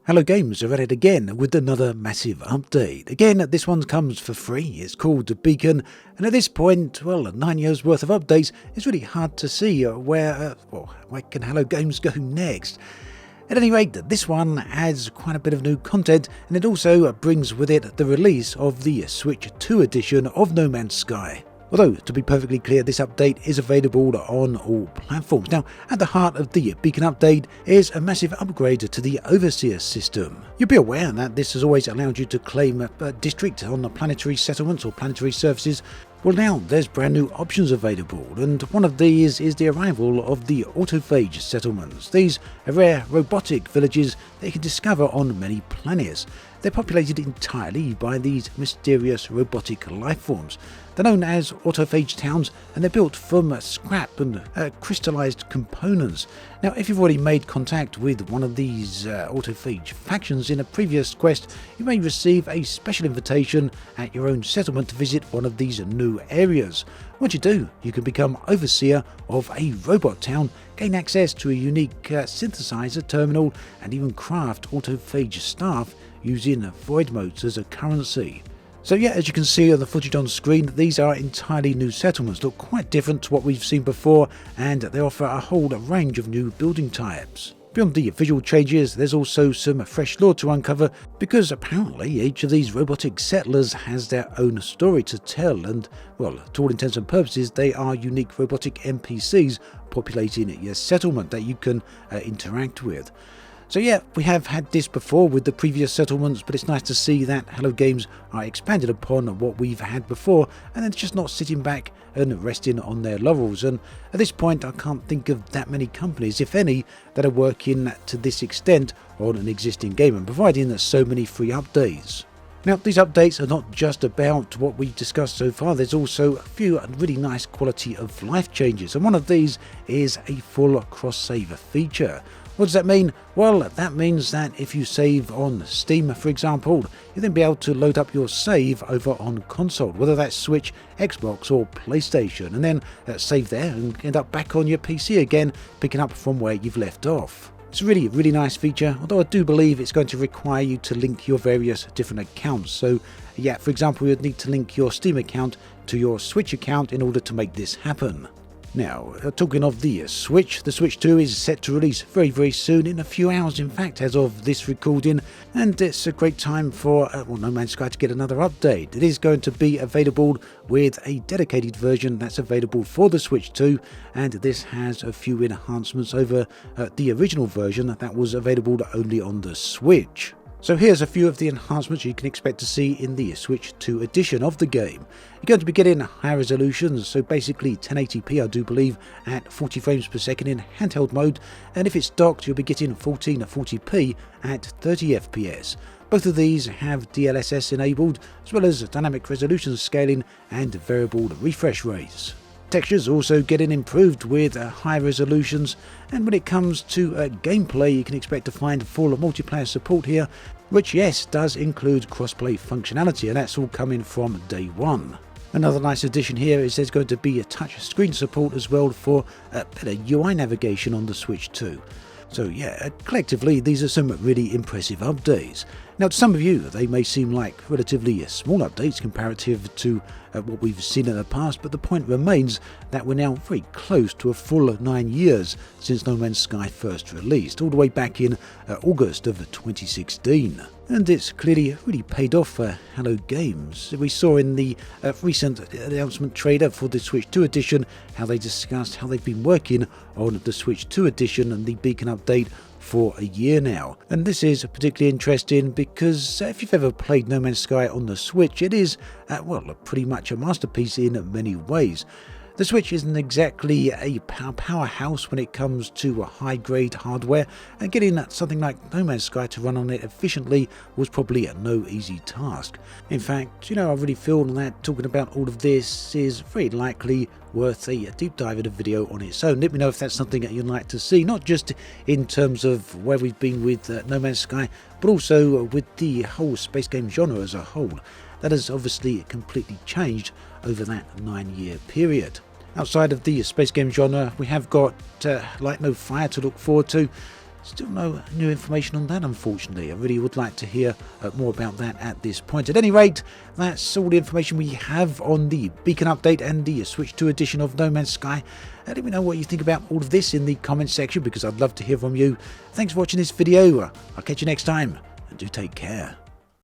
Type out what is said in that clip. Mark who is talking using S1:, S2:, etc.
S1: Hello Games are at it again with another massive update. Again, this one comes for free. It's called Beacon, and at this point, well, 9 years worth of updates, it's really hard to see where can Hello Games go next. At any rate, this one has quite a bit of new content, and it also brings with it the release of the Switch 2 edition of No Man's Sky. Although, to be perfectly clear, this update is available on all platforms. Now, at the heart of the Beacon update is a massive upgrade to the Overseer system. You'll be aware that this has always allowed you to claim a district on the planetary settlements or planetary surfaces. Well, now there's brand new options available, and one of these is the arrival of the autophage settlements. These are rare robotic villages that you can discover on many planets. They're populated entirely by these mysterious robotic life forms. They're known as autophage towns, and they're built from scrap and crystallized components. Now, if you've already made contact with one of these autophage factions in a previous quest, you may receive a special invitation at your own settlement to visit one of these new areas. Once you do, you can become overseer of a robot town, gain access to a unique synthesizer terminal, and even craft autophage staff using void motes as a currency. So yeah, as you can see on the footage on screen, these are entirely new settlements, look quite different to what we've seen before, and they offer a whole range of new building types. Beyond the visual changes, there's also some fresh lore to uncover, because apparently each of these robotic settlers has their own story to tell, and, well, to all intents and purposes, they are unique robotic NPCs populating your settlement that you can interact with. So yeah, we have had this before with the previous settlements, but it's nice to see that Hello Games are expanded upon what we've had before, and then just not sitting back and resting on their laurels. And at this point, I can't think of that many companies, if any, that are working to this extent on an existing game and providing so many free updates. Now, these updates are not just about what we've discussed so far, there's also a few really nice quality of life changes, and one of these is a full cross-save feature. What does that mean? Well, that means that if you save on Steam, for example, you'll then be able to load up your save over on console, whether that's Switch, Xbox or PlayStation, and then save there and end up back on your PC again, picking up from where you've left off. It's a really nice feature, although I do believe it's going to require you to link your various different accounts. So yeah, for example, you'd need to link your Steam account to your Switch account in order to make this happen. Now, talking of the Switch 2 is set to release very soon, in a few hours in fact, as of this recording, and it's a great time for No Man's Sky to get another update. It is going to be available with a dedicated version that's available for the Switch 2, and this has a few enhancements over the original version that was available only on the Switch. So here's a few of the enhancements you can expect to see in the Switch 2 edition of the game. You're going to be getting higher resolutions, so basically 1080p I do believe at 40 frames per second in handheld mode, and if it's docked you'll be getting 1440p at 30 FPS. Both of these have DLSS enabled, as well as dynamic resolution scaling and variable refresh rates. Textures also getting improved with high resolutions, and when it comes to gameplay you can expect to find full multiplayer support here, which yes does include crossplay functionality, and that's all coming from day one. Another nice addition here is there's going to be a touch screen support as well for better UI navigation on the Switch 2. So yeah, collectively these are some really impressive updates. Now to some of you they may seem like relatively small updates comparative to what we've seen in the past, but the point remains that we're now very close to a full 9 years since No Man's Sky first released, all the way back in August of 2016. And it's clearly really paid off for Hello Games. We saw in the recent announcement trailer for the Switch 2 edition how they discussed how they've been working on the Switch 2 edition and the Beacon update for a year now. And this is particularly interesting because if you've ever played No Man's Sky on the Switch, it is, pretty much a masterpiece in many ways. The Switch isn't exactly a powerhouse when it comes to high-grade hardware, and getting something like No Man's Sky to run on it efficiently was probably no easy task. In fact, I really feel that talking about all of this is very likely worth a deep dive in a video on its own. Let me know if that's something that you'd like to see, not just in terms of where we've been with No Man's Sky, but also with the whole space game genre as a whole. That has obviously completely changed over that 9-year period. Outside of the space game genre, we have got Light No Fire to look forward to. Still no new information on that, unfortunately. I really would like to hear more about that at this point. At any rate, that's all the information we have on the Beacon update and the Switch 2 edition of No Man's Sky. Let me know what you think about all of this in the comments section, because I'd love to hear from you. Thanks for watching this video. I'll catch you next time, and do take care.